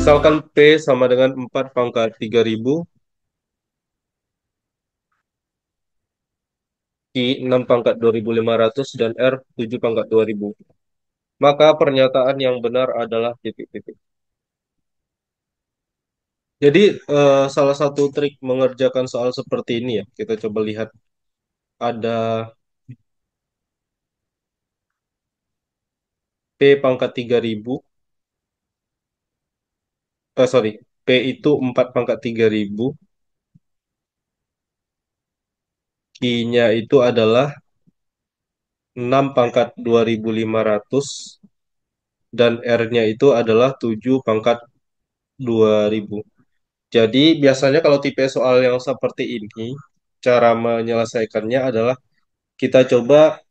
Misalkan P sama dengan 4 pangkat 3.000, Q 6 pangkat 2.500 dan R 7 pangkat 2.000. Maka pernyataan yang benar adalah titik-titik. Jadi salah satu trik mengerjakan soal seperti ini ya, kita coba lihat. Ada P pangkat 3.000, sorry, P itu 4 pangkat 3.000, Q-nya itu adalah 6 pangkat 2.500 dan R-nya itu adalah 7 pangkat 2.000. Jadi biasanya kalau tipe soal yang seperti ini, cara menyelesaikannya adalah kita coba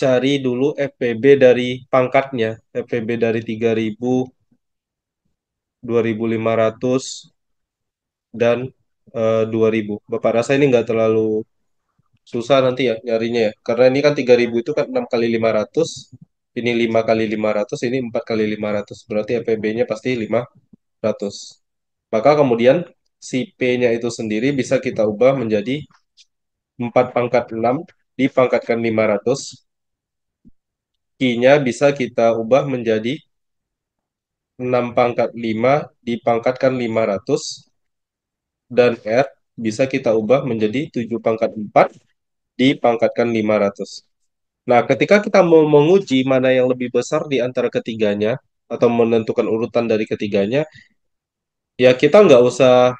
cari dulu FPB dari pangkatnya. FPB dari 3.000, 2.500, dan 2.000. Bapak rasa ini nggak terlalu susah nanti ya nyarinya ya. Karena ini kan 3.000 itu kan 6 kali 500, ini 5 kali 500, ini 4 kali 500. Berarti FPB-nya pasti 500. Maka kemudian si P-nya itu sendiri bisa kita ubah menjadi 4 pangkat 6 dipangkatkan 500. Q-nya bisa kita ubah menjadi 6 pangkat 5 dipangkatkan 500. Dan R bisa kita ubah menjadi 7 pangkat 4 dipangkatkan 500. Nah, ketika kita mau menguji mana yang lebih besar di antara ketiganya, atau menentukan urutan dari ketiganya, ya kita nggak usah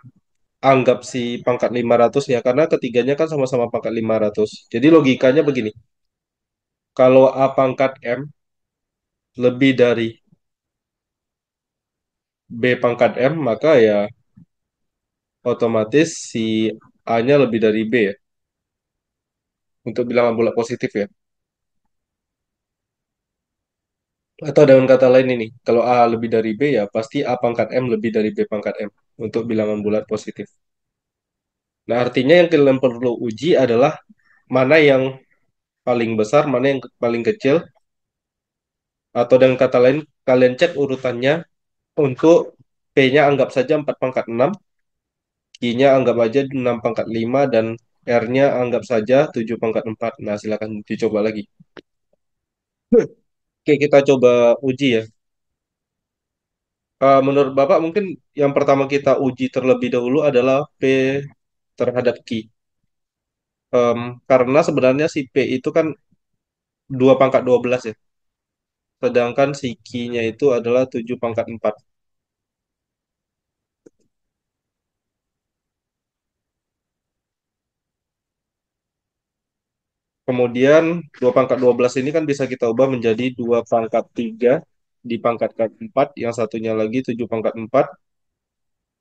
anggap si pangkat 500-nya, karena ketiganya kan sama-sama pangkat 500. Jadi logikanya begini, kalau A pangkat M lebih dari B pangkat M, maka ya otomatis si A-nya lebih dari B ya, untuk bilangan bulat positif ya. Atau dengan kata lain ini, kalau A lebih dari B ya pasti A pangkat M lebih dari B pangkat M, untuk bilangan bulat positif. Nah, artinya yang kalian perlu uji adalah mana yang paling besar, mana yang paling kecil, atau dengan kata lain, kalian cek urutannya untuk P-nya anggap saja 4 pangkat 6, Q-nya anggap aja 6 pangkat 5, dan R-nya anggap saja 7 pangkat 4. Nah, silakan dicoba lagi. Oke, kita coba uji ya. Menurut Bapak mungkin yang pertama kita uji terlebih dahulu adalah P terhadap Q. Karena sebenarnya si P itu kan 2 pangkat 12 ya. Sedangkan si Q-nya itu adalah 7 pangkat 4. Kemudian 2 pangkat 12 ini kan bisa kita ubah menjadi 2 pangkat 3 dipangkatkan 4. Yang satunya lagi 7 pangkat 4.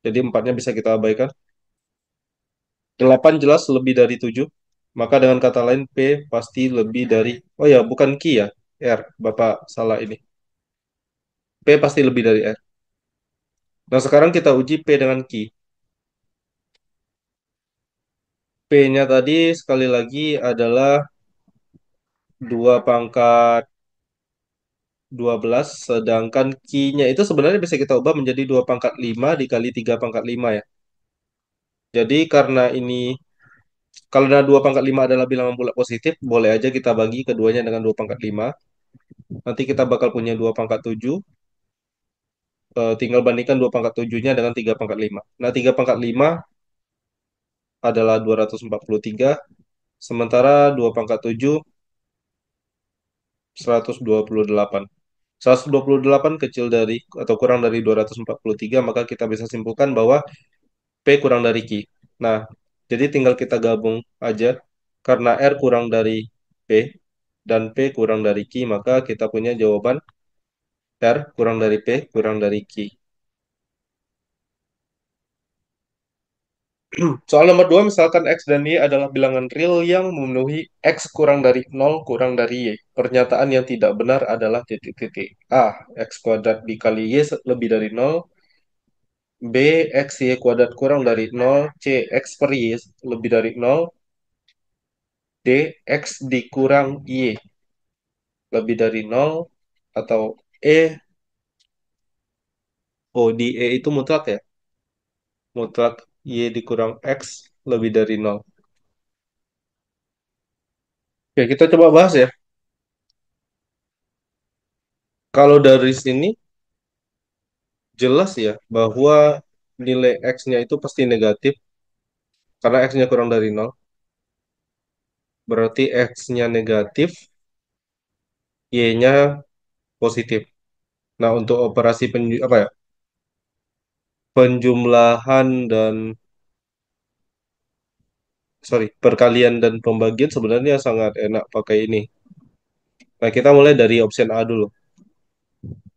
Jadi 4-nya bisa kita abaikan. 8 jelas lebih dari 7. Maka dengan kata lain P pasti lebih dari... Oh ya, bukan Q ya. R. Bapak salah ini. P pasti lebih dari R. Nah, sekarang kita uji P dengan Q. P-nya tadi sekali lagi adalah 2 pangkat 12, sedangkan Q-nya itu sebenarnya bisa kita ubah menjadi 2 pangkat 5 dikali 3 pangkat 5 ya. Jadi karena ini, kalau 2 pangkat 5 adalah bilangan bulat positif, boleh aja kita bagi keduanya dengan 2 pangkat 5. Nanti kita bakal punya 2 pangkat 7, tinggal bandingkan 2 pangkat 7-nya dengan 3 pangkat 5. Nah, 3 pangkat 5 adalah 243, sementara 2 pangkat 7, 128. 128 kecil dari atau kurang dari 243, maka kita bisa simpulkan bahwa P kurang dari Q. Nah, jadi tinggal kita gabung aja. Karena R kurang dari P dan P kurang dari Q, maka kita punya jawaban R kurang dari P kurang dari Q. Soal nomor 2, misalkan X dan Y adalah bilangan real yang memenuhi X kurang dari 0 kurang dari Y. Pernyataan yang tidak benar adalah titik-titik. A. X kuadrat dikali Y lebih dari 0. B. X Y kuadrat kurang dari 0. C. X per Y lebih dari 0. D. X dikurang Y lebih dari 0. Atau E. Oh, di E itu mutlak ya? Mutlak Y dikurang X lebih dari nol. Oke, kita coba bahas ya. Kalau dari sini jelas ya bahwa nilai X-nya itu pasti negatif karena X-nya kurang dari nol. Berarti X-nya negatif, Y-nya positif. Nah, untuk operasi apa ya? Penjumlahan dan perkalian dan pembagian sebenarnya sangat enak pakai ini. Nah, kita mulai dari option A dulu.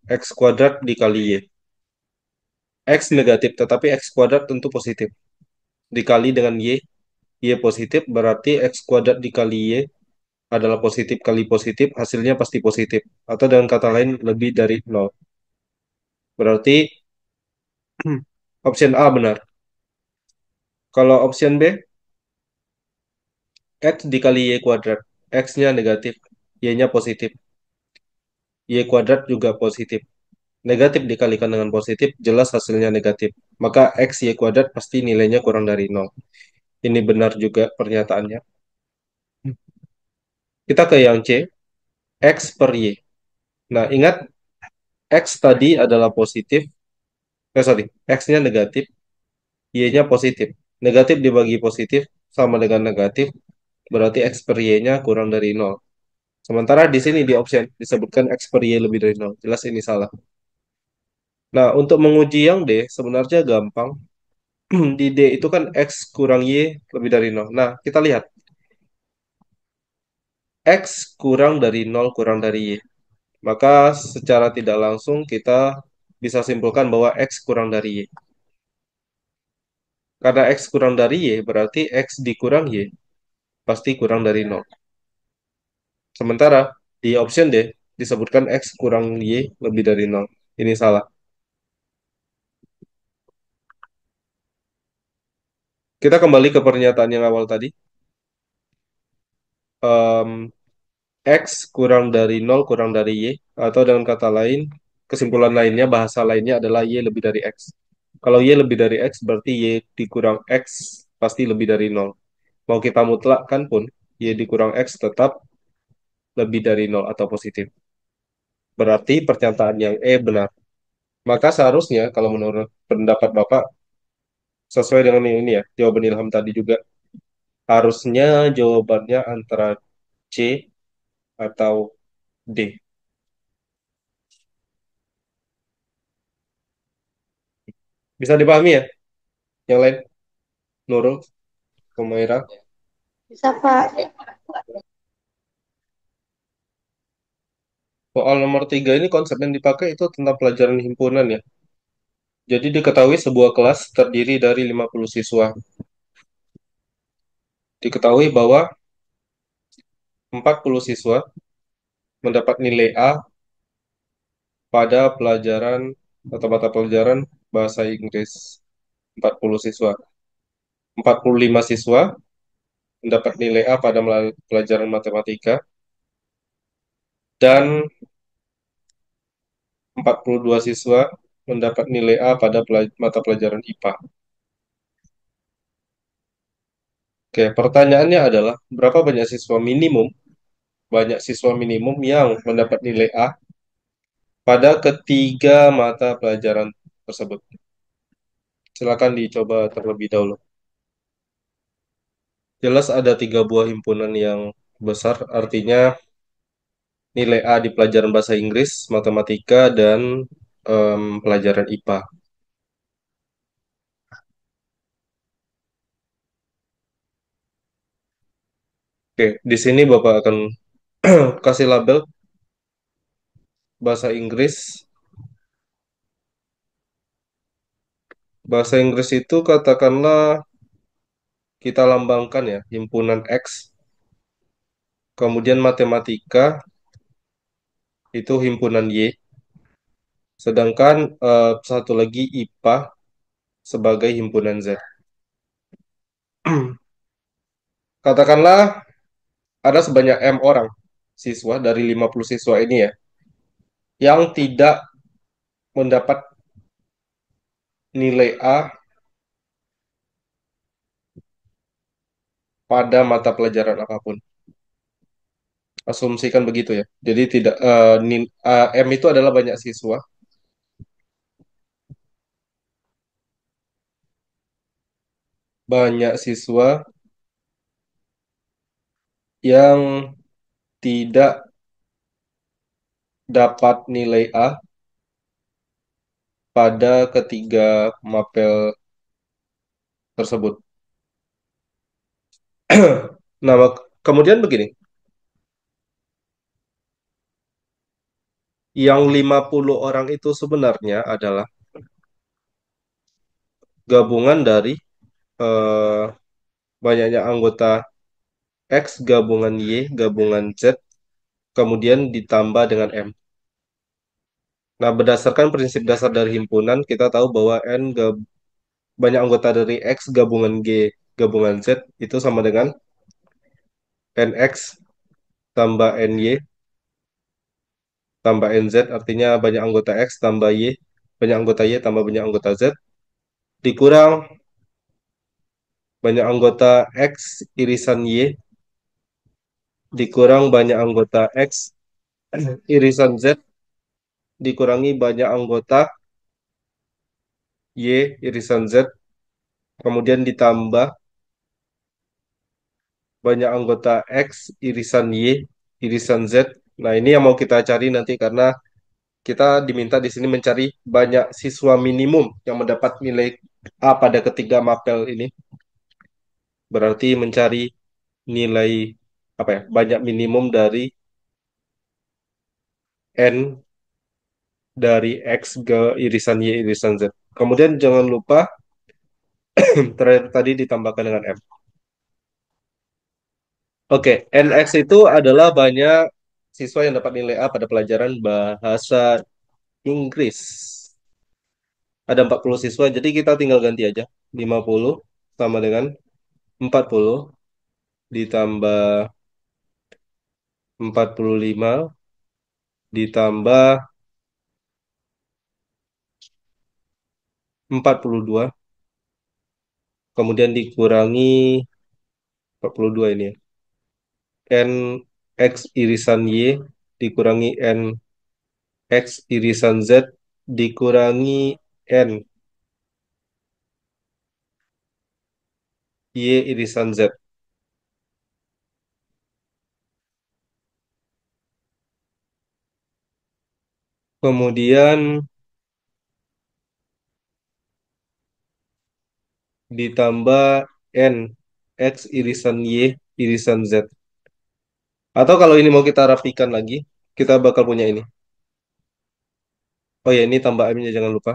X kuadrat dikali Y. X negatif, tetapi X kuadrat tentu positif. Dikali dengan Y, Y positif, berarti X kuadrat dikali Y adalah positif kali positif, hasilnya pasti positif. Atau dengan kata lain, lebih dari nol. Berarti option A benar. Kalau option B, X dikali Y kuadrat. X-nya negatif, Y-nya positif. Y kuadrat juga positif. Negatif dikalikan dengan positif, jelas hasilnya negatif. Maka X Y kuadrat pasti nilainya kurang dari nol. Ini benar juga pernyataannya. Kita ke yang C, X per Y. Nah, ingat X tadi adalah positif, X-nya negatif, Y-nya positif. Negatif dibagi positif sama dengan negatif, berarti X per Y-nya kurang dari nol. Sementara di sini di option disebutkan X per Y lebih dari nol. Jelas ini salah. Nah, untuk menguji yang D sebenarnya gampang. Di D itu kan X kurang Y lebih dari nol. Nah, kita lihat. X kurang dari nol kurang dari Y. Maka secara tidak langsung kita bisa simpulkan bahwa X kurang dari Y. Karena X kurang dari Y, berarti X dikurang Y pasti kurang dari nol. Sementara di option D disebutkan X kurang Y lebih dari nol. Ini salah. Kita kembali ke pernyataan yang awal tadi. Em, X kurang dari nol kurang dari Y. Atau dengan kata lain, kesimpulan lainnya, bahasa lainnya adalah Y lebih dari X. Kalau Y lebih dari X, berarti Y dikurang X pasti lebih dari nol. Mau kita mutlakkan pun, Y dikurang X tetap lebih dari nol atau positif. Berarti pernyataan yang E benar. Maka seharusnya, kalau menurut pendapat Bapak, sesuai dengan ini ya, jawaban Ilham tadi juga, harusnya jawabannya antara C atau D. Bisa dipahami ya? Yang lain, Nurul, Humaira. Bisa, Pak. Soal nomor 3 ini konsep yang dipakai itu tentang pelajaran himpunan ya. Jadi diketahui sebuah kelas terdiri dari 50 siswa. Diketahui bahwa 40 siswa mendapat nilai A pada pelajaran atau mata pelajaran bahasa Inggris. 40 siswa. 45 siswa mendapat nilai A pada pelajaran matematika dan 42 siswa mendapat nilai A pada mata pelajaran IPA. Oke, pertanyaannya adalah berapa banyak siswa minimum yang mendapat nilai A pada ketiga mata pelajaran tersebut. Silakan dicoba terlebih dahulu. Jelas ada tiga buah himpunan yang besar, artinya nilai A di pelajaran bahasa Inggris, matematika, dan pelajaran IPA. Oke, di sini Bapak akan kasih label bahasa Inggris. Bahasa Inggris itu katakanlah kita lambangkan ya, himpunan X. Kemudian matematika itu himpunan Y. Sedangkan satu lagi IPA sebagai himpunan Z. Katakanlah ada sebanyak M orang siswa dari 50 siswa ini ya, yang tidak mendapat nilai A pada mata pelajaran apapun. Asumsikan begitu ya. Jadi tidak M itu adalah banyak siswa, banyak siswa yang tidak dapat nilai A pada ketiga mapel tersebut. Nah, kemudian begini, yang 50 orang itu sebenarnya adalah gabungan dari eh, banyaknya anggota X gabungan Y gabungan Z kemudian ditambah dengan M. Nah, berdasarkan prinsip dasar dari himpunan, kita tahu bahwa banyak anggota dari X gabungan G gabungan Z itu sama dengan NX tambah NY tambah NZ, artinya banyak anggota X tambah Y, banyak anggota Y tambah banyak anggota Z, dikurang banyak anggota X irisan Y, dikurang banyak anggota X irisan Z, dikurangi banyak anggota Y irisan Z, kemudian ditambah banyak anggota X irisan Y irisan Z. Nah, ini yang mau kita cari nanti karena kita diminta di sini mencari banyak siswa minimum yang mendapat nilai A pada ketiga mapel ini. Berarti mencari nilai apa ya? Banyak minimum dari N dari X ke irisan Y irisan Z. Kemudian jangan lupa terakhir tadi ditambahkan dengan M. Oke, NX itu adalah banyak siswa yang dapat nilai A pada pelajaran bahasa Inggris. Ada 40 siswa, jadi kita tinggal ganti aja. 50 sama dengan 40 ditambah 45 ditambah 42 kemudian dikurangi 42 ini ya. N X irisan Y dikurangi N X irisan Z dikurangi N Y irisan Z. Kemudian ditambah N X irisan Y irisan Z. Atau kalau ini mau kita rapikan lagi, kita bakal punya ini. Oh ya, ini tambah M-nya jangan lupa.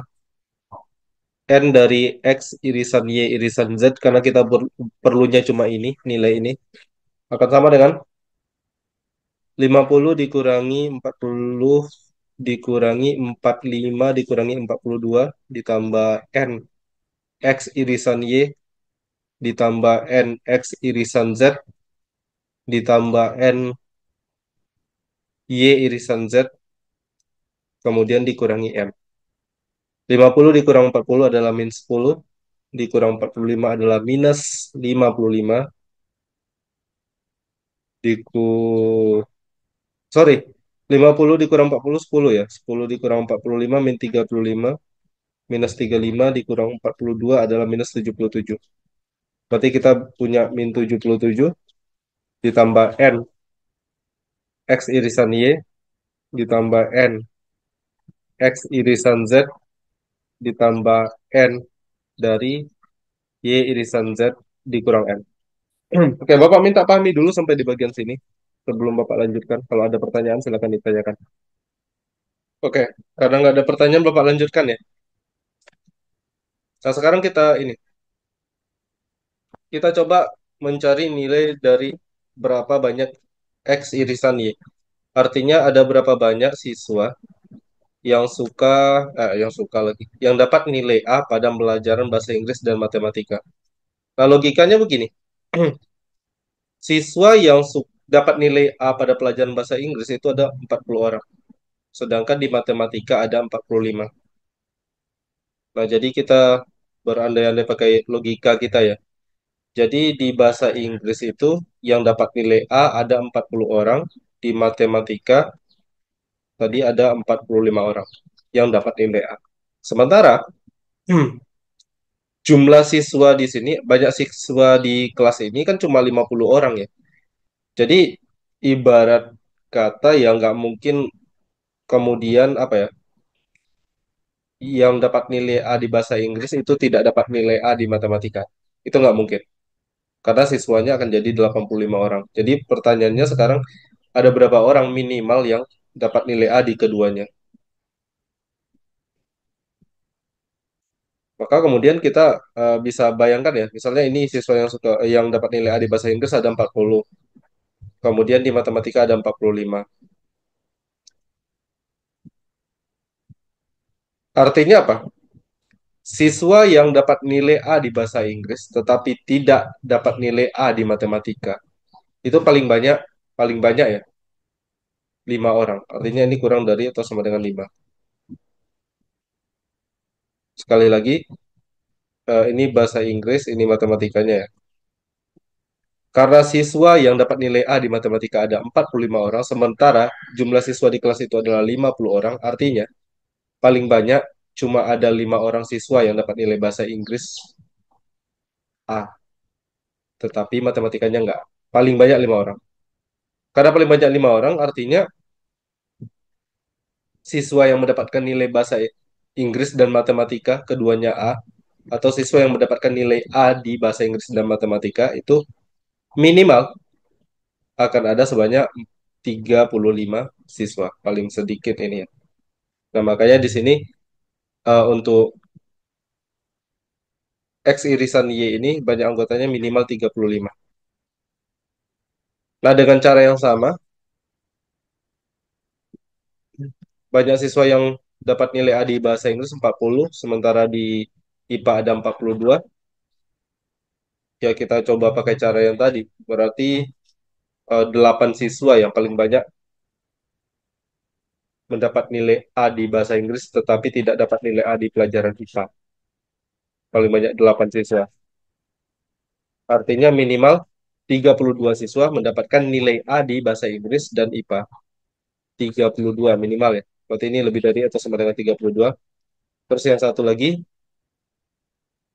N dari X irisan Y irisan Z karena kita perlunya cuma ini, nilai ini. Akan sama dengan 50 dikurangi 40 dikurangi 45 dikurangi 42 ditambah N X irisan Y ditambah N X irisan Z ditambah N Y irisan Z kemudian dikurangi M. 50 dikurang 40 adalah min 10 dikurang 45 adalah minus 55 diku sorry 50 dikurang 40 10 ya 10 dikurang 45 min 35 minus 35 dikurang 42 adalah minus 77. Berarti kita punya min 77 ditambah N X irisan Y ditambah N X irisan Z ditambah N dari Y irisan Z dikurang N. Oke, Bapak minta pahami dulu sampai di bagian sini sebelum Bapak lanjutkan. Kalau ada pertanyaan silakan ditanyakan. Oke, karena nggak ada pertanyaan Bapak lanjutkan ya. Nah, sekarang kita coba mencari nilai dari berapa banyak X irisan Y. Artinya ada berapa banyak siswa yang suka lagi, yang dapat nilai A pada pelajaran bahasa Inggris dan matematika. Nah, logikanya begini. Siswa yang dapat nilai A pada pelajaran bahasa Inggris itu ada 40 orang. Sedangkan di matematika ada 45. Nah, jadi kita berandai-andai pakai logika kita ya. Jadi di bahasa Inggris itu yang dapat nilai A ada 40 orang, di matematika tadi ada 45 orang yang dapat nilai A. Sementara jumlah siswa di sini, banyak siswa di kelas ini kan cuma 50 orang ya. Jadi ibarat kata ya nggak mungkin kemudian apa ya, yang dapat nilai A di bahasa Inggris itu tidak dapat nilai A di matematika. Itu nggak mungkin. Karena siswanya akan jadi 85 orang. Jadi pertanyaannya sekarang ada berapa orang minimal yang dapat nilai A di keduanya. Maka kemudian kita bisa bayangkan ya, misalnya ini siswa yang dapat nilai A di bahasa Inggris ada 40. Kemudian di matematika ada 45. Artinya apa? Siswa yang dapat nilai A di bahasa Inggris tetapi tidak dapat nilai A di matematika itu paling banyak ya 5 orang. Artinya ini kurang dari atau sama dengan 5. Sekali lagi, ini bahasa Inggris, ini matematikanya ya. Karena siswa yang dapat nilai A di matematika ada 45 orang, sementara jumlah siswa di kelas itu adalah 50 orang, artinya paling banyak cuma ada 5 orang siswa yang dapat nilai bahasa Inggris A, tetapi matematikanya enggak. Paling banyak 5 orang. Karena paling banyak 5 orang, artinya siswa yang mendapatkan nilai bahasa Inggris dan matematika keduanya A, atau siswa yang mendapatkan nilai A di bahasa Inggris dan matematika itu minimal akan ada sebanyak 35 siswa, paling sedikit ini ya. Nah, makanya di sini untuk X irisan Y ini banyak anggotanya minimal 35. Nah, dengan cara yang sama, banyak siswa yang dapat nilai A di bahasa Inggris 40, sementara di IPA ada 42. Ya, kita coba pakai cara yang tadi. Berarti 8 siswa yang paling banyak mendapat nilai A di bahasa Inggris, tetapi tidak dapat nilai A di pelajaran IPA. Paling banyak 8 siswa. Artinya minimal 32 siswa mendapatkan nilai A di bahasa Inggris dan IPA. 32 minimal ya. Berarti ini lebih dari atau sama dengan 32. Terus yang satu lagi,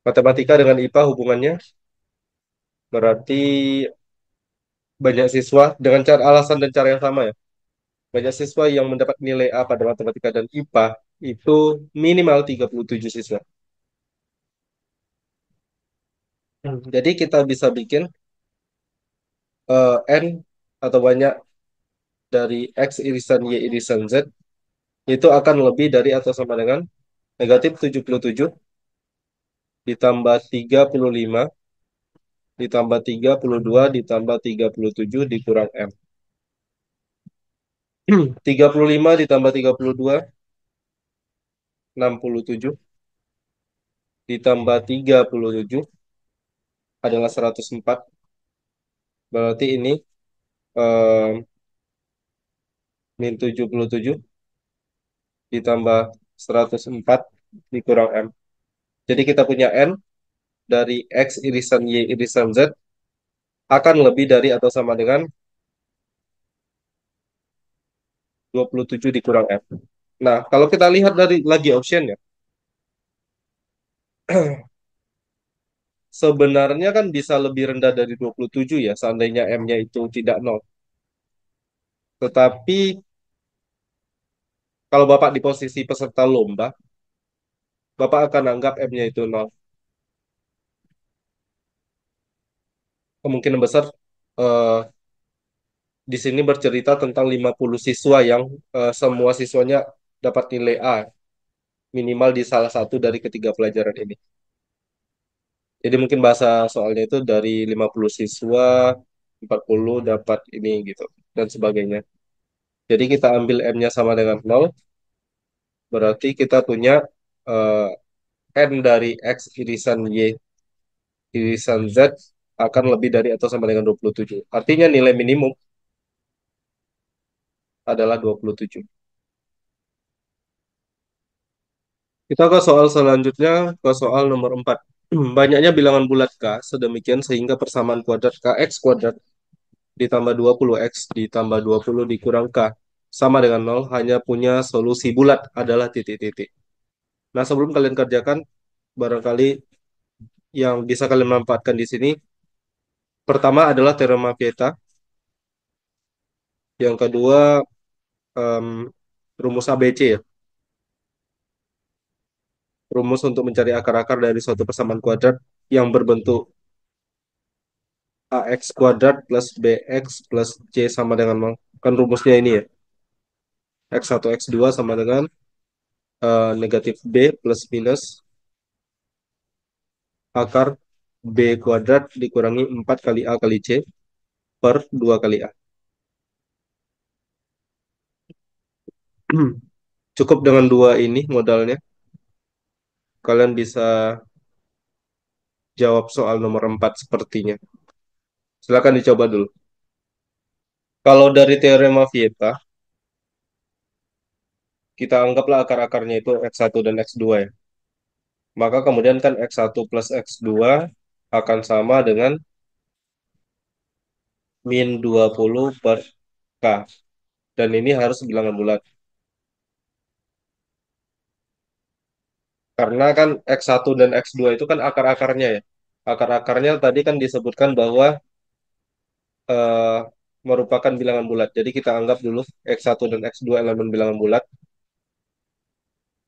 matematika dengan IPA hubungannya berarti banyak siswa dengan cara alasan dan cara yang sama ya. Banyak siswa yang mendapat nilai A pada matematika dan IPA itu minimal 37 siswa. Jadi kita bisa bikin N atau banyak dari X irisan Y irisan Z itu akan lebih dari atau sama dengan negatif 77 ditambah 35 ditambah 32 ditambah 37 dikurang M. 35 ditambah 32, 67 ditambah 37 adalah 104. Berarti ini eh, min 77 ditambah 104 dikurang M. Jadi kita punya N dari X irisan Y irisan Z akan lebih dari atau sama dengan 27 dikurang M. Nah, kalau kita lihat dari lagi option ya, sebenarnya kan bisa lebih rendah dari 27 ya, seandainya M-nya itu tidak nol. Tetapi kalau Bapak di posisi peserta lomba, Bapak akan anggap M-nya itu nol. Kemungkinan besar eh, di sini bercerita tentang 50 siswa yang semua siswanya dapat nilai A, minimal di salah satu dari ketiga pelajaran ini. Jadi mungkin bahasa soalnya itu dari 50 siswa, 40 dapat ini gitu, dan sebagainya. Jadi kita ambil M-nya sama dengan nol, berarti kita punya eh, N dari X irisan Y irisan Z akan lebih dari atau sama dengan 27. Artinya nilai minimum adalah 27. Kita ke soal selanjutnya, ke soal nomor 4. Banyaknya bilangan bulat K sedemikian sehingga persamaan kuadrat Kx kuadrat ditambah 20x ditambah 20 dikurang K sama dengan nol, hanya punya solusi bulat adalah titik-titik. Nah, sebelum kalian kerjakan, barangkali yang bisa kalian manfaatkan di sini, pertama adalah teorema Pieta, yang kedua em, rumus ABC ya, rumus untuk mencari akar-akar dari suatu persamaan kuadrat yang berbentuk ax kuadrat plus bx plus c sama dengan nol. Kan rumusnya ini ya, x1 x2 sama dengan negatif b plus minus akar b kuadrat dikurangi 4 kali a kali c per 2 kali a. Cukup dengan dua ini modalnya, kalian bisa jawab soal nomor 4 sepertinya. Silakan dicoba dulu. Kalau dari teorema Vieta, kita anggaplah akar-akarnya itu x1 dan x2 ya. Maka kemudian kan x1 plus x2 akan sama dengan min 20 per k. Dan ini harus bilangan bulat. Karena kan x1 dan x2 itu kan akar-akarnya ya. Akar-akarnya tadi kan disebutkan bahwa eh, merupakan bilangan bulat. Jadi kita anggap dulu x1 dan x2 elemen bilangan bulat.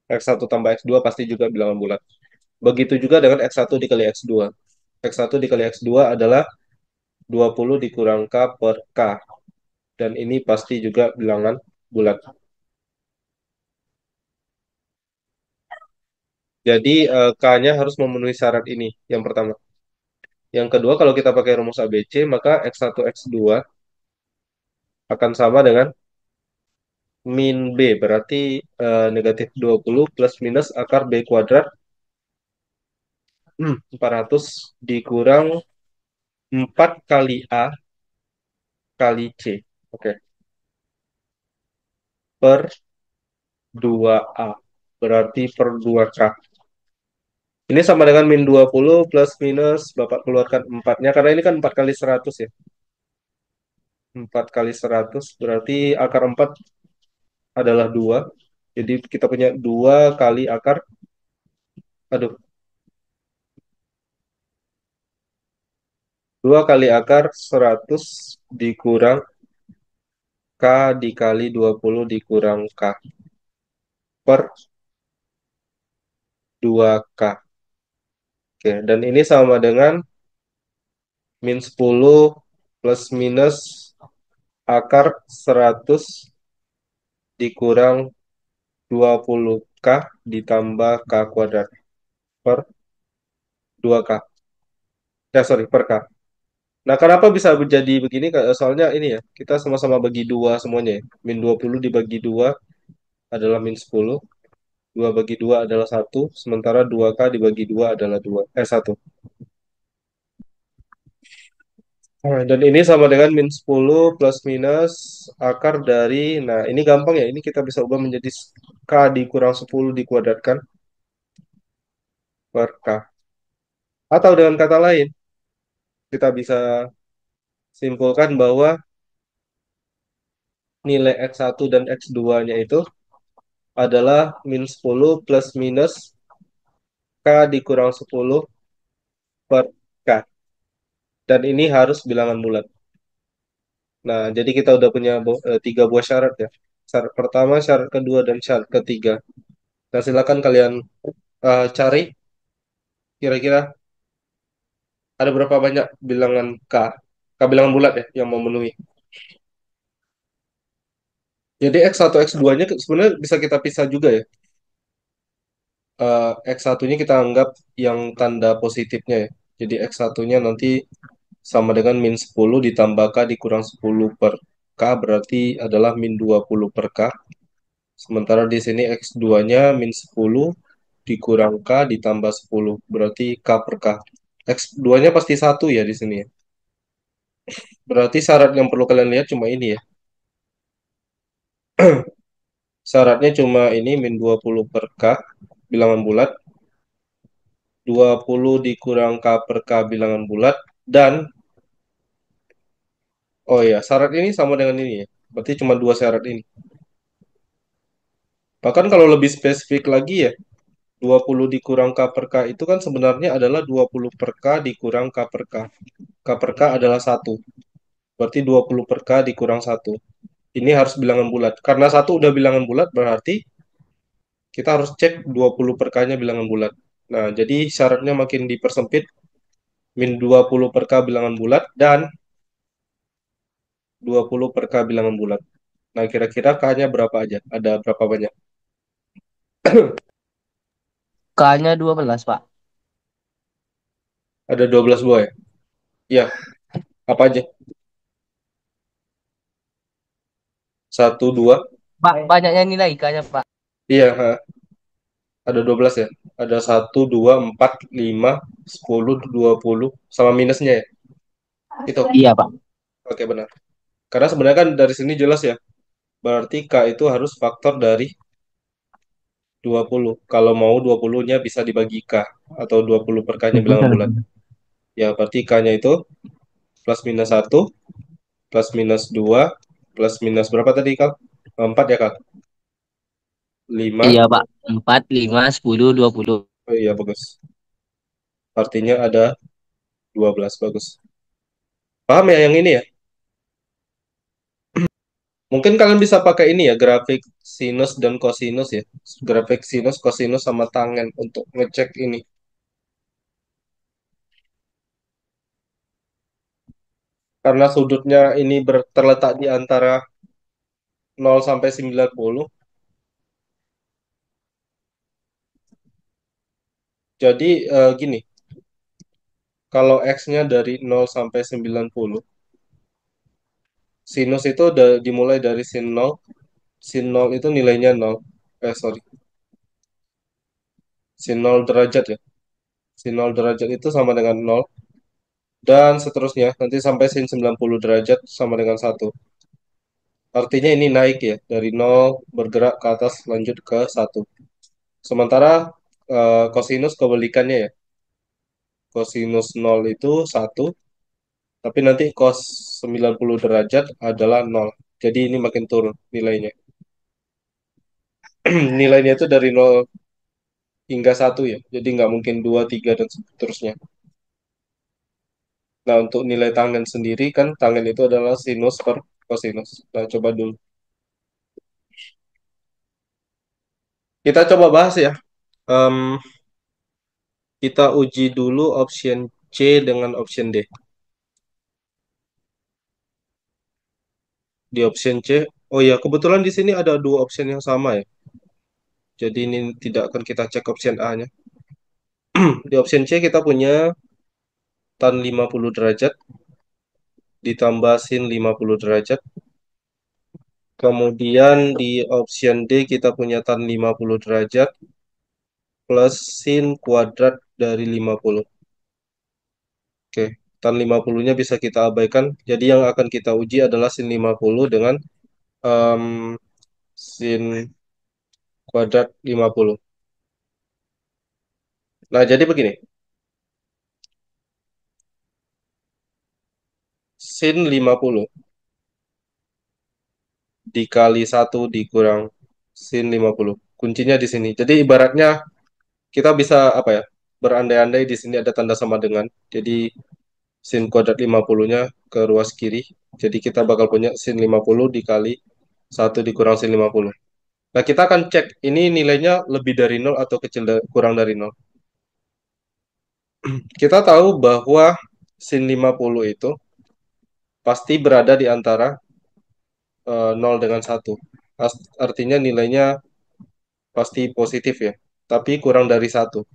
X1 tambah x2 pasti juga bilangan bulat. Begitu juga dengan x1 dikali x2. X1 dikali x2 adalah 20 dikurang k per k. Dan ini pasti juga bilangan bulat. Jadi k-nya harus memenuhi syarat ini, yang pertama. Yang kedua, kalau kita pakai rumus ABC, maka x1, x2 akan sama dengan min B, berarti negatif 20 plus minus akar B kuadrat 400 dikurang 4 kali A kali C. Oke, per 2A. Berarti per 2K. Ini sama dengan min 20 plus minus, Bapak keluarkan 4-nya, karena ini kan 4 kali 100 ya. 4 kali 100 berarti akar 4 adalah 2. Jadi kita punya 2 kali akar, aduh, 2 kali akar 100 dikurang K dikali 20 dikurang K per 2K. Oke, dan ini sama dengan min 10 plus minus akar 100 dikurang 20K ditambah K kuadrat per 2K. Ya, sorry, per K. Nah, kenapa bisa menjadi begini? Soalnya ini ya, kita sama-sama bagi dua semuanya ya. Min 20 dibagi 2 adalah min 10. 2 bagi 2 adalah 1. Sementara 2K dibagi 2 adalah 2. 1. Nah, dan ini sama dengan min 10 plus minus akar dari, nah ini gampang ya, ini kita bisa ubah menjadi K dikurang 10 dikuadratkan per K. Atau dengan kata lain, kita bisa simpulkan bahwa nilai X1 dan X2-nya itu adalah min 10 plus minus K dikurang 10 per K. Dan ini harus bilangan bulat. Nah, jadi kita udah punya 3 buah syarat ya. Syarat pertama, syarat kedua, dan syarat ketiga. Nah, silakan kalian cari kira-kira ada berapa banyak bilangan K bilangan bulat ya yang memenuhi. Jadi X1, X2-nya sebenarnya bisa kita pisah juga ya. X1-nya kita anggap yang tanda positifnya ya. Jadi X1-nya nanti sama dengan min 10 ditambah K dikurang 10 per K berarti adalah min 20 per K. Sementara di sini X2-nya min 10 dikurang K ditambah 10 berarti K per K. X2-nya pasti satu ya di sini ya. Berarti syarat yang perlu kalian lihat cuma ini ya. Syaratnya cuma ini min 20 per K bilangan bulat, 20 dikurang K per K bilangan bulat, dan, oh ya, syarat ini sama dengan ini ya. Berarti cuma dua syarat ini. Bahkan kalau lebih spesifik lagi ya, 20 dikurang K per K itu kan sebenarnya adalah 20 per K dikurang K per K. K per K adalah satu. Berarti 20 per K dikurang satu. Ini harus bilangan bulat. Karena satu udah bilangan bulat, berarti kita harus cek 20 per K-nya bilangan bulat. Nah, jadi syaratnya makin dipersempit, min 20 per K bilangan bulat, dan 20 per K bilangan bulat. Nah, kira-kira K-nya berapa aja? Ada berapa banyak? K-nya 12, Pak. Ada 12 buah ya? Iya, apa aja? Satu, dua. Pak, banyaknya nilai K-nya, Pak. Iya, ha. Ada 12 ya? Ada satu, 2, 4, 5, 10, 20, sama minusnya ya? Itu. Iya, Pak. Oke, benar. Karena sebenarnya kan dari sini jelas ya. Berarti K itu harus faktor dari 20. Kalau mau 20-nya bisa dibagi K. Atau 20 per K-nya bilangan bulat. Ya, berarti K-nya itu plus minus satu, plus minus 2, plus minus berapa tadi, Kak? 4 ya, Kak? 5. Iya, Pak. 4, 5, 10, 20. Oh iya, bagus. Artinya ada 12. Bagus. Paham ya yang ini ya? Mungkin kalian bisa pakai ini ya, grafik sinus dan kosinus ya. Grafik sinus, kosinus, sama tangen untuk ngecek ini. Karena sudutnya ini terletak di antara 0 sampai 90. Jadi gini, kalau X-nya dari 0 sampai 90, sinus itu dimulai dari sin 0. Sin 0 itu nilainya 0. Sorry. Sin 0 derajat ya. Sin 0 derajat itu sama dengan 0. Dan seterusnya, nanti sampai sin 90 derajat sama dengan satu. Artinya ini naik ya. Dari 0 bergerak ke atas lanjut ke satu. Sementara kosinus kebalikannya ya. Kosinus 0 itu satu. Tapi nanti cos 90 derajat adalah 0. Jadi ini makin turun nilainya. Nilainya itu dari 0 hingga satu ya. Jadi nggak mungkin 2, 3, dan seterusnya. Nah, untuk nilai tangen sendiri kan tangen itu adalah sinus per kosinus. Nah, coba dulu. Kita coba bahas ya. Em, kita uji dulu option C dengan option D. Di option C, oh ya, kebetulan di sini ada dua option yang sama ya. Jadi ini tidak akan kita cek option A-nya. Di option C kita punya tan 50 derajat ditambah sin 50 derajat. Kemudian di option D kita punya tan 50 derajat plus sin kuadrat dari 50. Oke, tan 50-nya bisa kita abaikan. Jadi yang akan kita uji adalah sin 50 dengan em, sin kuadrat 50. Nah, jadi begini. Sin 50 dikali satu dikurang sin 50. Kuncinya di sini. Jadi ibaratnya kita bisa apa ya? Berandai-andai di sini ada tanda sama dengan. Jadi sin kuadrat 50-nya ke ruas kiri. Jadi kita bakal punya sin 50 dikali satu dikurang sin 50. Nah, kita akan cek ini nilainya lebih dari nol atau kurang dari nol. Kita tahu bahwa sin 50 itu pasti berada di antara 0 dengan satu. Artinya nilainya pasti positif ya, tapi kurang dari satu.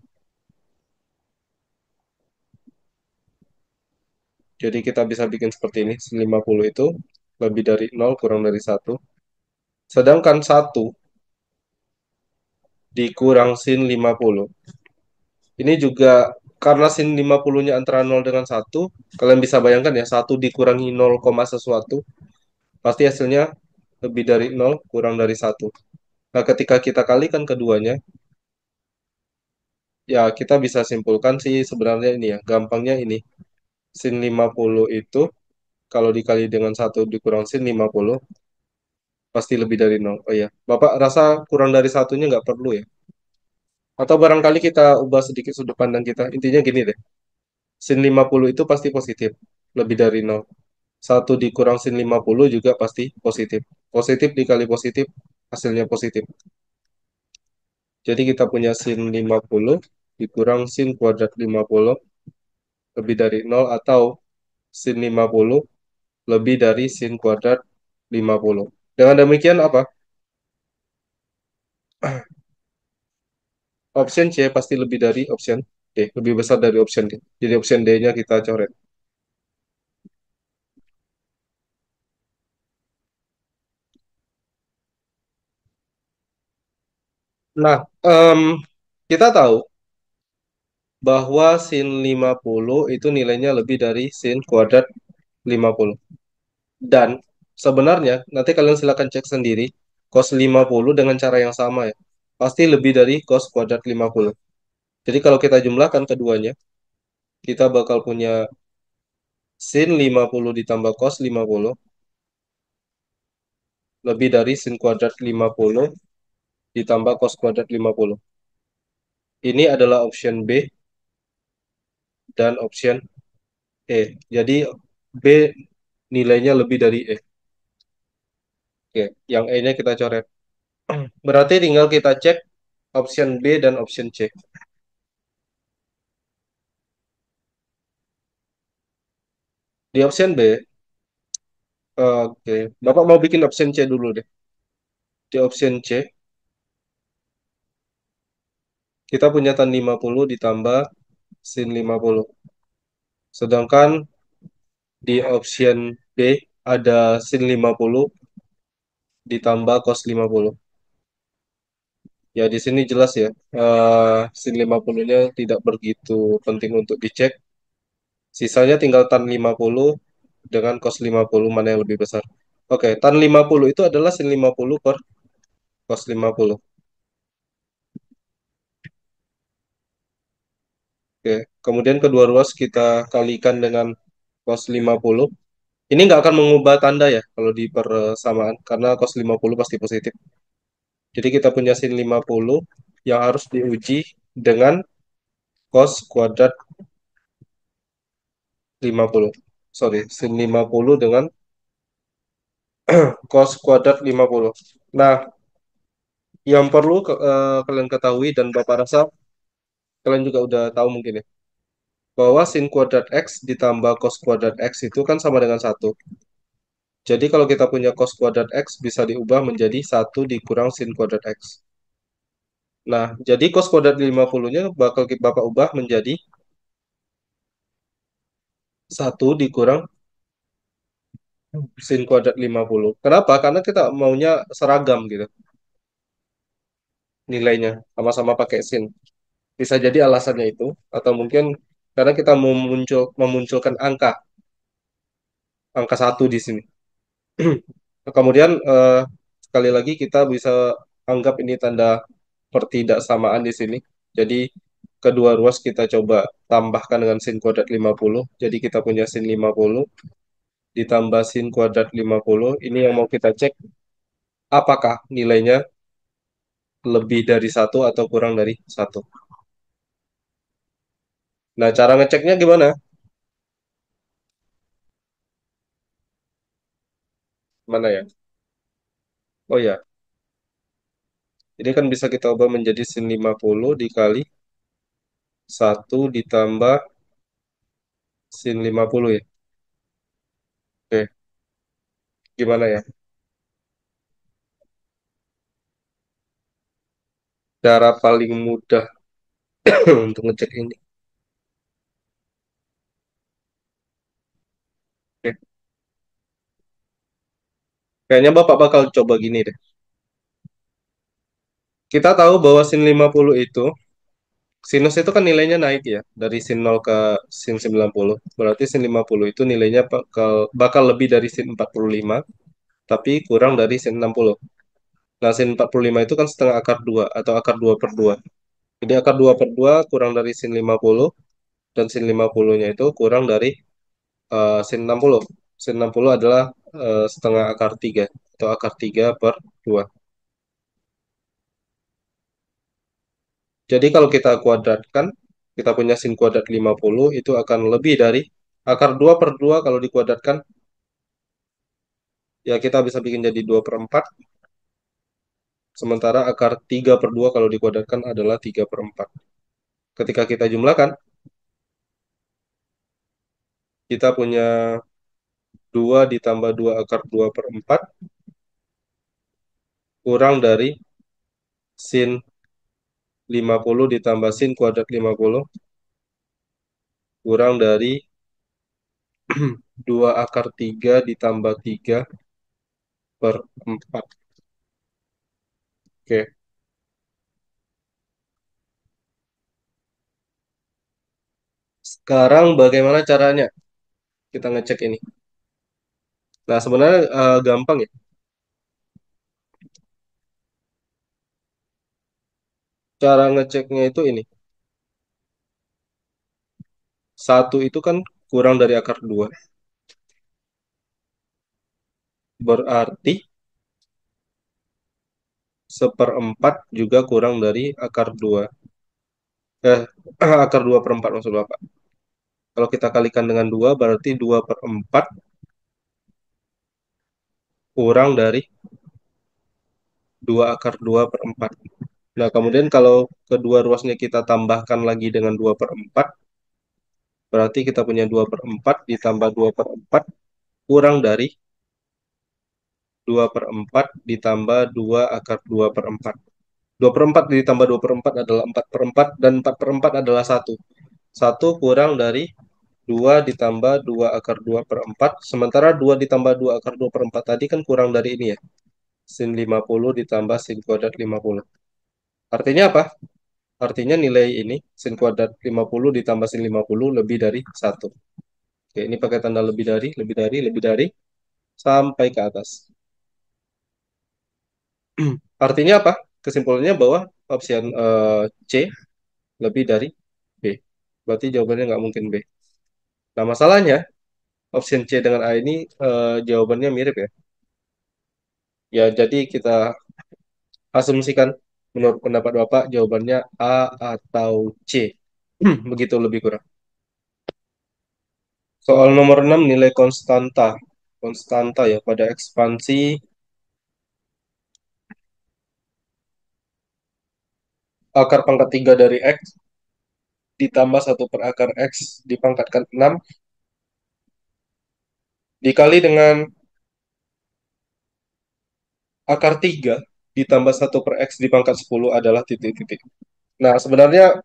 Jadi kita bisa bikin seperti ini, sin 50 itu lebih dari nol kurang dari satu. Sedangkan satu dikurang sin 50. Ini juga karena sin 50-nya antara nol dengan satu, kalian bisa bayangkan ya, satu dikurangi 0, sesuatu, pasti hasilnya lebih dari nol kurang dari satu. Nah, ketika kita kalikan keduanya, Ya, kita bisa simpulkan sih sebenarnya ini ya. Gampangnya ini. Sin 50 itu kalau dikali dengan satu dikurang sin 50 pasti lebih dari nol. Oh iya. Bapak rasa kurang dari satunya nggak perlu ya? Atau barangkali kita ubah sedikit sudut pandang kita. Intinya gini deh. Sin 50 itu pasti positif. Lebih dari nol. Satu dikurang sin 50 juga pasti positif. Positif dikali positif, hasilnya positif. Jadi kita punya sin 50 dikurang sin kuadrat 50 lebih dari nol atau sin 50 lebih dari sin kuadrat 50. Dengan demikian apa? Option C pasti lebih dari option D, lebih besar dari option D. Jadi option D-nya kita coret. Nah, kita tahu bahwa sin 50 itu nilainya lebih dari sin kuadrat 50. Dan sebenarnya, nanti kalian silakan cek sendiri, cos 50 dengan cara yang sama ya. Pasti lebih dari cos kuadrat 50. Jadi kalau kita jumlahkan keduanya, kita bakal punya sin 50 ditambah cos 50 lebih dari sin kuadrat 50 ditambah cos kuadrat 50. Ini adalah option B dan option E. Jadi B nilainya lebih dari E. Oke, yang E-nya kita coret. Berarti tinggal kita cek option B dan option C. Di option B, oke, Bapak mau bikin option C dulu deh. Di option C, kita punya tan 50 ditambah sin 50. Sedangkan di option B ada sin 50 ditambah cos 50. Ya, di sini jelas ya, sin 50-nya tidak begitu penting untuk dicek. Sisanya tinggal tan 50 dengan cos 50 mana yang lebih besar. Oke, tan 50 itu adalah sin 50 per cos 50. Oke, kemudian kedua ruas kita kalikan dengan cos 50. Ini nggak akan mengubah tanda ya kalau di persamaan, karena cos 50 pasti positif. Jadi kita punya sin 50 yang harus diuji dengan cos kuadrat 50. Sorry, sin 50 dengan cos kuadrat 50. Nah, yang perlu kalian ketahui dan Bapak rasa kalian juga udah tahu mungkin ya, bahwa sin kuadrat X ditambah cos kuadrat X itu kan sama dengan satu. Jadi kalau kita punya cos kuadrat X bisa diubah menjadi satu dikurang sin kuadrat X. Nah, jadi cos kuadrat 50-nya bakal Bapak ubah menjadi satu dikurang sin kuadrat 50. Kenapa? Karena kita maunya seragam gitu nilainya, sama-sama pakai sin. Bisa jadi alasannya itu, atau mungkin karena kita memunculkan angka satu di sini. Kemudian sekali lagi kita bisa anggap ini tanda pertidaksamaan di sini. Jadi kedua ruas kita coba tambahkan dengan sin kuadrat 50. Jadi kita punya sin 50 ditambah sin kuadrat 50. Ini yang mau kita cek apakah nilainya lebih dari satu atau kurang dari satu. Nah, cara ngeceknya gimana? Mana ya? Oh ya, ini kan bisa kita ubah menjadi sin 50 dikali satu ditambah sin 50 ya. Oke, gimana ya? Cara paling mudah untuk ngecek ini. Oke. Kayaknya Bapak bakal coba gini deh. Kita tahu bahwa sin 50 itu, sinus itu kan nilainya naik ya, dari sin 0 ke sin 90. Berarti sin 50 itu nilainya bakal lebih dari sin 45, tapi kurang dari sin 60. Nah, sin 45 itu kan setengah akar 2 atau akar 2 per 2. Jadi akar 2 per 2 kurang dari sin 50, dan sin 50-nya itu kurang dari sin 60. Sin 60 adalah setengah akar 3, atau akar 3 per 2. Jadi kalau kita kuadratkan, kita punya sin kuadrat 50 itu akan lebih dari akar 2 per 2 kalau dikuadratkan, ya kita bisa bikin jadi 2 per 4. Sementara akar 3 per 2 kalau dikuadratkan adalah 3 per 4. Ketika kita jumlahkan, kita punya 2 ditambah 2 akar 2 per 4 kurang dari sin 50 ditambah sin kuadrat 50 kurang dari 2 akar 3 ditambah 3 per 4. Oke, sekarang bagaimana caranya kita ngecek ini? Nah, sebenarnya gampang ya. Cara ngeceknya itu ini. Satu itu kan kurang dari akar 2. Berarti seperempat juga kurang dari akar 2. Eh, akar 2 per 4 maksud Bapak. Kalau kita kalikan dengan 2 berarti 2 per 4 kurang dari 2 akar 2 per 4. Nah, kemudian kalau kedua ruasnya kita tambahkan lagi dengan 2 per 4, berarti kita punya 2 per 4 ditambah 2 per 4 kurang dari 2 per 4 ditambah 2 akar 2 per 4. 2 per 4 ditambah 2 per 4 adalah 4 per 4, dan 4 per 4 adalah 1. 1 kurang dari 2 ditambah 2 akar 2 per 4. Sementara 2 ditambah 2 akar 2 per 4 tadi kan kurang dari ini ya. Sin 50 ditambah sin kuadrat 50. Artinya apa? Artinya nilai ini, sin kuadrat 50 ditambah sin 50 lebih dari 1. Oke, ini pakai tanda lebih dari, lebih dari, lebih dari, sampai ke atas. Artinya apa? Kesimpulannya bahwa opsi C lebih dari B. Berarti jawabannya nggak mungkin B. Nah, masalahnya, opsi C dengan A ini jawabannya mirip ya. Ya, jadi kita asumsikan menurut pendapat Bapak jawabannya A atau C. Begitu lebih kurang. Soal nomor 6 nilai konstanta. Konstanta ya pada ekspansi akar pangkat 3 dari X ditambah 1 per akar X dipangkatkan 6 dikali dengan akar 3 ditambah 1 per X dipangkat 10 adalah titik-titik. Nah, sebenarnya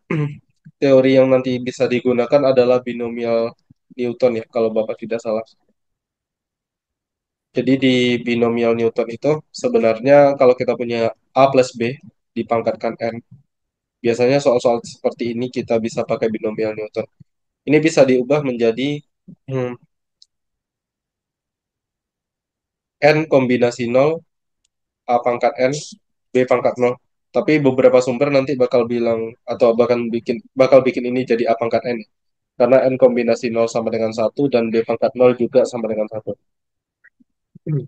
teori yang nanti bisa digunakan adalah binomial Newton ya, kalau Bapak tidak salah. Jadi di binomial Newton itu sebenarnya kalau kita punya A plus B dipangkatkan N, biasanya soal-soal seperti ini kita bisa pakai binomial Newton. Ini bisa diubah menjadi hmm, N kombinasi 0, A pangkat N, B pangkat 0. Tapi beberapa sumber nanti bakal bilang atau bakal bikin ini jadi A pangkat N. Karena N kombinasi 0 sama dengan 1 dan B pangkat 0 juga sama dengan 1.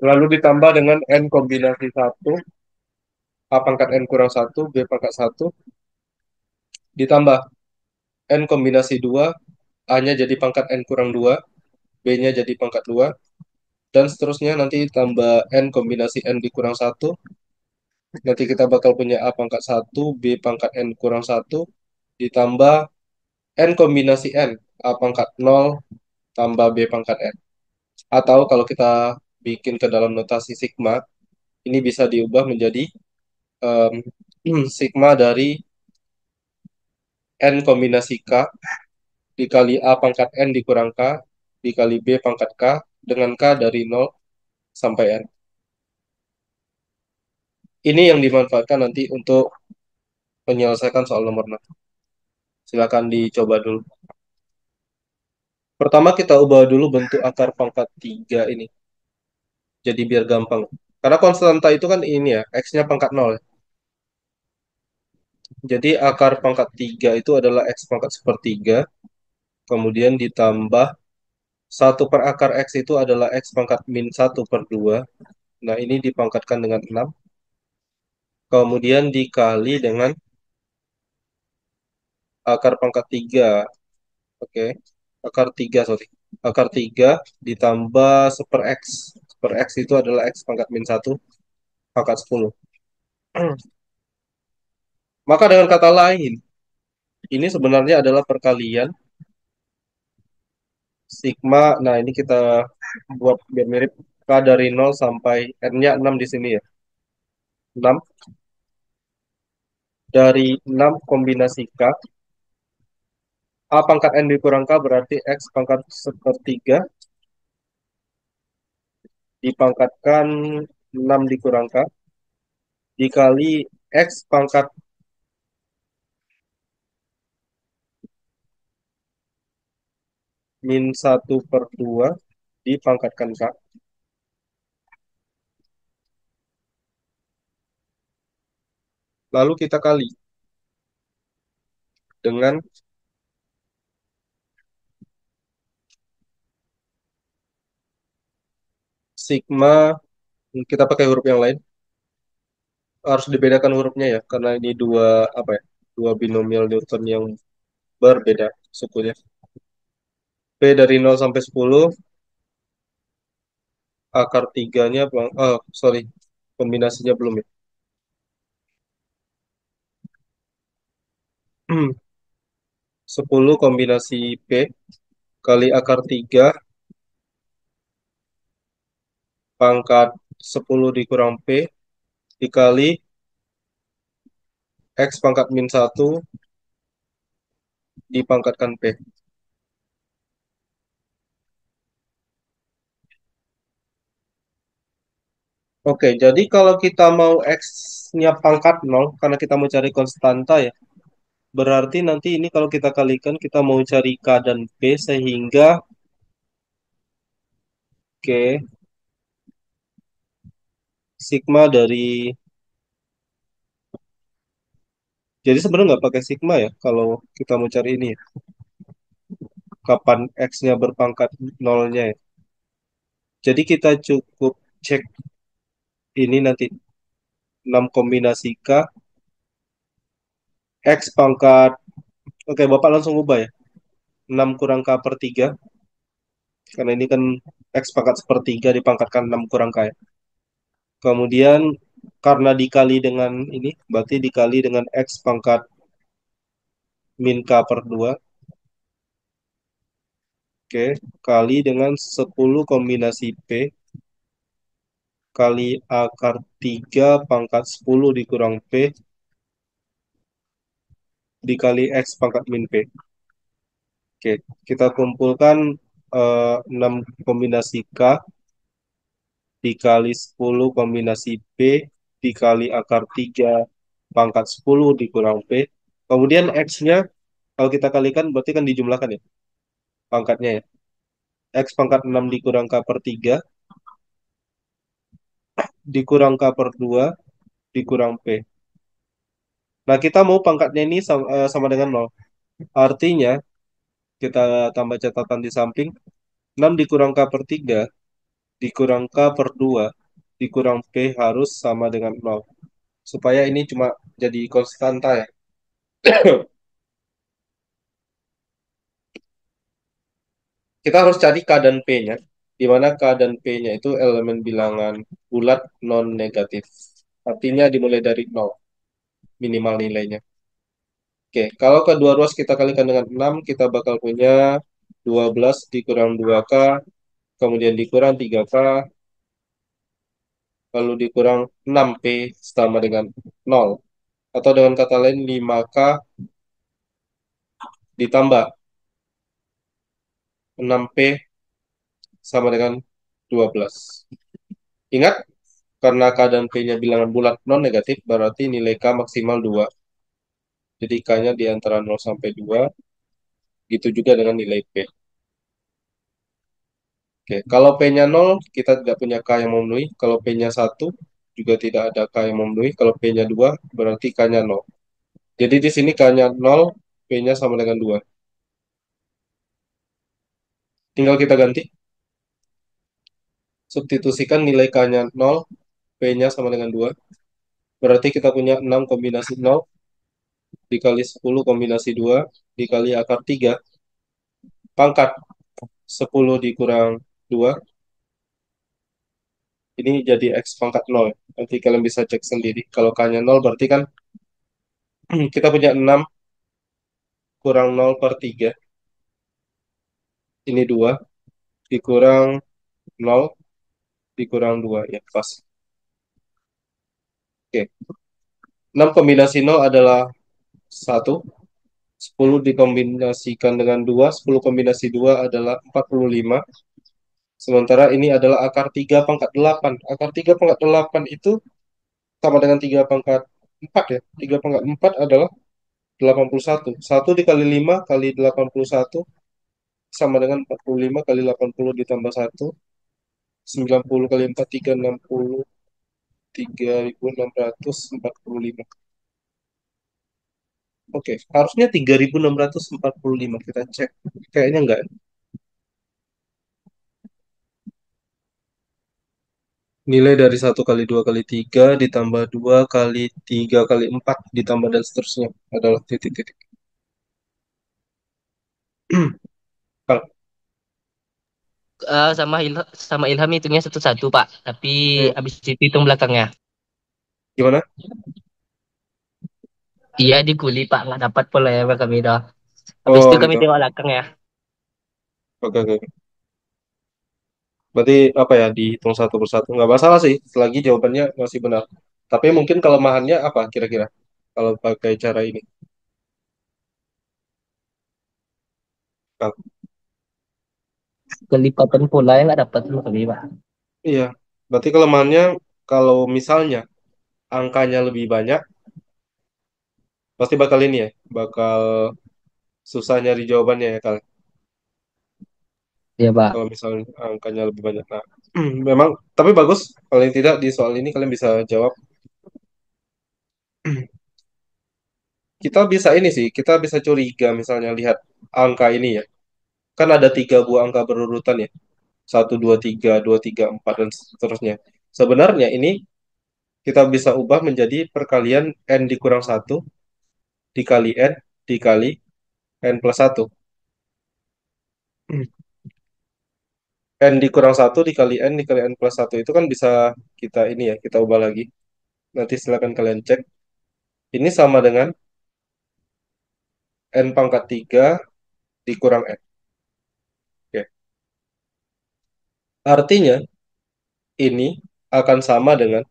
Lalu ditambah dengan N kombinasi 1, A pangkat N kurang 1, B pangkat 1, ditambah N kombinasi 2, A-nya jadi pangkat N kurang 2, B-nya jadi pangkat 2, dan seterusnya nanti tambah N kombinasi N dikurang 1, nanti kita bakal punya A pangkat 1, B pangkat N kurang 1, ditambah N kombinasi N, A pangkat 0, tambah B pangkat N. Atau kalau kita bikin ke dalam notasi sigma, ini bisa diubah menjadi em, sigma dari N kombinasi K dikali A pangkat N dikurang K dikali B pangkat K dengan K dari 0 sampai N. Ini yang dimanfaatkan nanti untuk menyelesaikan soal nomor 6. Silakan dicoba dulu. Pertama kita ubah dulu bentuk akar pangkat 3 ini. Jadi biar gampang. Karena konstanta itu kan ini ya, X-nya pangkat 0. Jadi akar pangkat 3 itu adalah X pangkat sepertiga, kemudian ditambah satu per akar X itu adalah X pangkat min satu per 2. Nah, ini dipangkatkan dengan 6, kemudian dikali dengan akar pangkat 3. Oke, akar 3, sorry. Akar 3 ditambah seper X. Seper X itu adalah X pangkat min satu pangkat 10. Maka dengan kata lain, ini sebenarnya adalah perkalian sigma. Nah, ini kita buat biar mirip. K dari 0 sampai N-nya 6 di sini ya. 6 dari 6 kombinasi K. A pangkat N dikurang K berarti X pangkat sepertiga dipangkatkan 6 dikurang K dikali X pangkat min satu per 2 dipangkatkan K. Lalu kita kali dengan sigma. Kita pakai huruf yang lain. Harus dibedakan hurufnya ya, karena ini dua apa ya? Dua binomial Newton yang berbeda sukunya. P dari 0 sampai 10, akar tiganya, oh sorry, kombinasinya belum ya. 10 kombinasi P kali akar 3 pangkat 10 dikurang P dikali X pangkat min satu dipangkatkan P. Oke, jadi kalau kita mau X-nya pangkat 0, karena kita mau cari konstanta ya, berarti nanti ini kalau kita kalikan, kita mau cari K dan P, sehingga K sigma dari, jadi sebenarnya nggak pakai sigma ya, kalau kita mau cari ini ya, kapan X-nya berpangkat nolnya ya. Jadi kita cukup cek ini nanti 6 kombinasi K, X pangkat, oke Bapak langsung ubah ya, 6 kurang K per 3, karena ini kan X pangkat sepertiga dipangkatkan 6 kurang K ya. Kemudian karena dikali dengan ini, berarti dikali dengan X pangkat min K per 2, oke, kali dengan 10 kombinasi P, kali akar 3 pangkat 10 dikurang P, dikali X pangkat min P. Oke, kita kumpulkan 6 kombinasi K dikali 10 kombinasi P dikali akar 3 pangkat 10 dikurang P. Kemudian X-nya kalau kita kalikan berarti kan dijumlahkan ya pangkatnya ya. X pangkat 6 dikurang K per 3 dikurang K per 2 dikurang P. Nah, kita mau pangkatnya ini sama dengan 0. Artinya, kita tambah catatan di samping, 6 dikurang K per 3 dikurang K per 2 dikurang P harus sama dengan 0. Supaya ini cuma jadi konstanta ya. Kita harus cari K dan P-nya, di mana K dan P-nya itu elemen bilangan bulat non-negatif. Artinya dimulai dari 0, minimal nilainya. Oke, kalau kedua ruas kita kalikan dengan 6, kita bakal punya 12 dikurang 2K, kemudian dikurang 3K, lalu dikurang 6P sama dengan 0. Atau dengan kata lain 5K ditambah 6P sama dengan 12. Ingat, karena K dan P-nya bilangan bulat non-negatif, berarti nilai K maksimal 2. Jadi K-nya di antara 0 sampai 2, gitu juga dengan nilai P. Oke, kalau P-nya 0, kita tidak punya K yang memenuhi. Kalau P-nya 1, juga tidak ada K yang memenuhi. Kalau P-nya 2, berarti K-nya 0. Jadi di sini K-nya 0, P-nya sama dengan 2. Tinggal kita ganti. Substitusikan nilai K-nya 0, P-nya sama dengan 2. Berarti kita punya 6 kombinasi 0 dikali 10 kombinasi 2 dikali akar 3 pangkat 10 dikurang 2. Ini jadi X pangkat 0. Nanti kalian bisa cek sendiri. Kalau K-nya 0 berarti kan kita punya 6 kurang 0 per 3. Ini 2 dikurang 0 dikurang 2. Ya, pas. Oke. 6 kombinasi 0 adalah 1. 10 dikombinasikan dengan 2. 10 kombinasi 2 adalah 45. Sementara ini adalah akar 3 pangkat 8. Akar 3 pangkat 8 itu sama dengan 3 pangkat 4 ya. 3 pangkat 4 adalah 81. 1 dikali 5 kali 81 sama dengan 45 kali 80 ditambah 1. 90 kali 4, 360. 3645. Oke, harusnya 3645. Kita cek. Kayaknya enggak. Nilai dari 1 kali 2 kali 3 ditambah 2 kali 3 kali 4 ditambah dan seterusnya adalah titik-titik. Kal- Sama Ilham hitungnya satu-satu, Pak. Tapi hmm, habis itu hitung belakangnya. Gimana? Iya dikuli, Pak. Nggak dapat pula ya kami dah. Habis Oh itu kami gitu. tengok belakang ya. Oke, oke, oke. Berarti apa ya, dihitung satu persatu. Nggak masalah sih, selagi jawabannya masih benar. Tapi mungkin kelemahannya apa kira-kira? Kalau pakai cara ini. Kal. Kelipatan pola yang nggak dapat dulu kami, Pak. Iya. Berarti kelemahannya kalau misalnya angkanya lebih banyak, pasti bakal ini ya. Bakal susah nyari jawabannya ya, Kal. Iya, Pak. Kalau misalnya angkanya lebih banyak. Nah, memang, tapi bagus. Paling tidak di soal ini kalian bisa jawab. Kita bisa ini sih, kita bisa curiga misalnya lihat angka ini ya. Kan ada 3 buah angka berurutan ya. 1 2 3 2 3 4 dan seterusnya. Sebenarnya ini kita bisa ubah menjadi perkalian n dikurang 1 dikali n dikali n plus 1. N dikurang 1 dikali n dikali n plus 1 itu kan bisa kita ini ya, kita ubah lagi. Nanti silakan kalian cek. Ini sama dengan n pangkat 3 dikurang n. Oke. Artinya ini akan sama dengan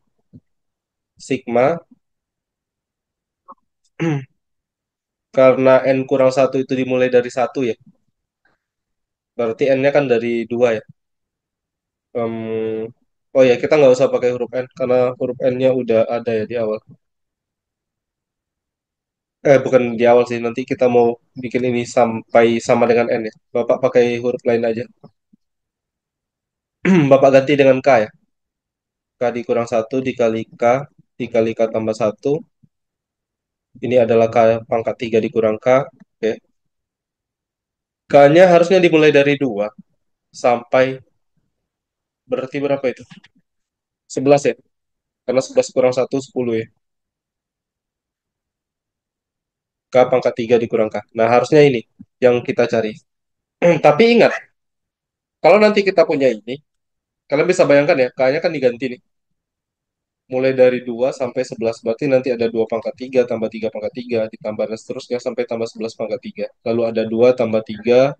sigma karena n kurang 1 itu dimulai dari 1 ya. Berarti n-nya kan dari 2 ya. Em, oh ya, kita nggak usah pakai huruf n karena huruf n-nya udah ada ya di awal. Bukan di awal sih. Nanti kita mau bikin ini sampai sama dengan n ya. Bapak pakai huruf lain aja. Bapak ganti dengan k ya. K dikurang 1 dikali k dikali k tambah 1. Ini adalah k pangkat 3 dikurang k. Oke. K-nya harusnya dimulai dari 2 sampai berarti berapa itu? 11 ya. Karena 11 kurang 1 10 ya. K pangkat 3 dikurang K. Nah, harusnya ini yang kita cari. Tapi ingat, kalau nanti kita punya ini, kalian bisa bayangkan ya, K-nya kan diganti nih. Mulai dari 2 sampai 11. Berarti nanti ada 2 pangkat 3 tambah 3 pangkat 3 ditambah dan seterusnya sampai tambah 11 pangkat 3. Lalu ada 2 tambah 3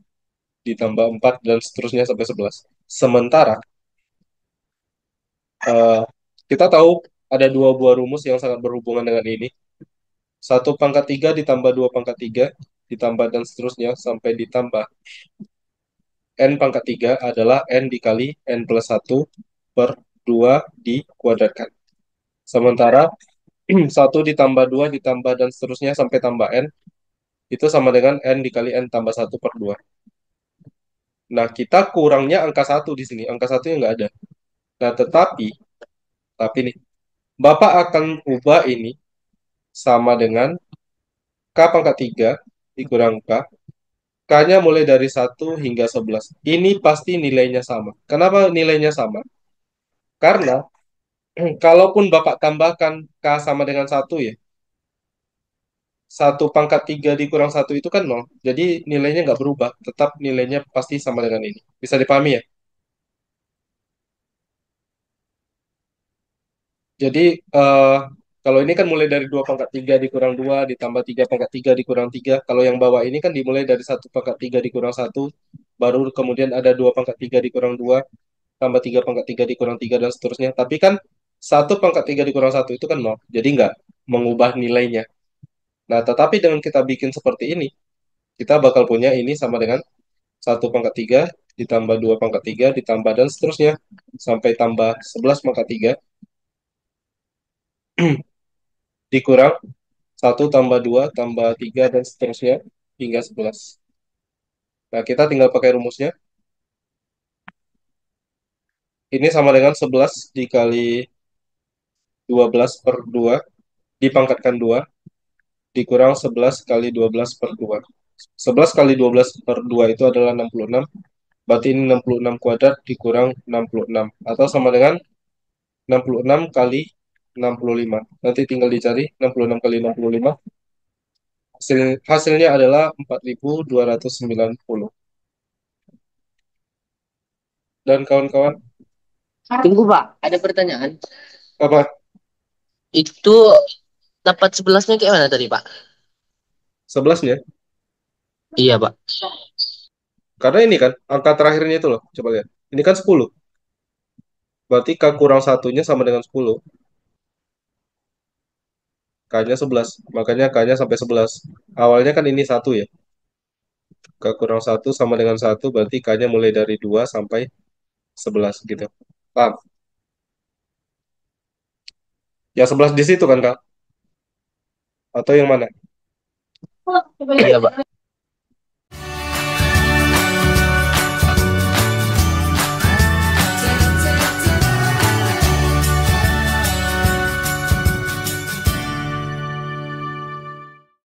ditambah 4 dan seterusnya sampai 11. Sementara, eh, kita tahu ada 2 buah rumus yang sangat berhubungan dengan ini. 1 pangkat 3 ditambah 2 pangkat 3 ditambah dan seterusnya sampai ditambah n pangkat 3 adalah n dikali n plus 1 per 2 dikuadratkan. Sementara 1 ditambah 2 ditambah dan seterusnya sampai tambah n itu sama dengan n dikali n tambah 1 per 2. Nah, kita kurangnya angka 1 di sini. Angka 1 yang nggak ada. Nah, tapi nih, Bapak akan ubah ini sama dengan K pangkat 3 dikurang K. K-nya mulai dari 1 hingga 11. Ini pasti nilainya sama. Kenapa nilainya sama? Karena kalaupun Bapak tambahkan K sama dengan 1 ya, 1 pangkat 3 dikurang 1 itu kan 0. Jadi nilainya nggak berubah. Tetap nilainya pasti sama dengan ini. Bisa dipahami ya? Jadi eh, kalau ini kan mulai dari 2 pangkat 3 dikurang 2 ditambah 3 pangkat 3 dikurang 3. Kalau yang bawah ini kan dimulai dari 1 pangkat 3 dikurang 1, baru kemudian ada 2 pangkat 3 dikurang 2, tambah 3 pangkat 3 dikurang 3 dan seterusnya. Tapi kan 1 pangkat 3 dikurang 1 itu kan 0. Jadi nggak mengubah nilainya. Nah, tetapi dengan kita bikin seperti ini, kita bakal punya ini sama dengan 1 pangkat 3 ditambah 2 pangkat 3 ditambah dan seterusnya sampai tambah 11 pangkat 3 dikurang 1 tambah 2 tambah 3 dan seterusnya hingga 11. Nah, kita tinggal pakai rumusnya. Ini sama dengan 11 dikali 12 per 2 dipangkatkan 2 dikurang 11 kali 12 per 2. 11 kali 12 per 2 itu adalah 66. Berarti ini 66 kuadrat dikurang 66. Atau sama dengan 66 kali 65. Nanti tinggal dicari 66 kali 65. Hasilnya adalah 4290. Dan kawan-kawan, Tunggu Pak, ada pertanyaan. apa Itu dapat 11-nya kayak mana tadi Pak? 11-nya? Iya Pak. Karena ini kan angka terakhirnya itu loh. Coba lihat. Ini kan 10. Berarti K kurang satunya sama dengan 10. K-nya 11. Makanya K-nya sampai 11. Awalnya kan ini 1 ya. K kurang 1 sama dengan 1. Berarti K-nya mulai dari 2 sampai 11 gitu. Paham? Ya 11 di situ kan Kak? Atau yang mana? Iya Pak.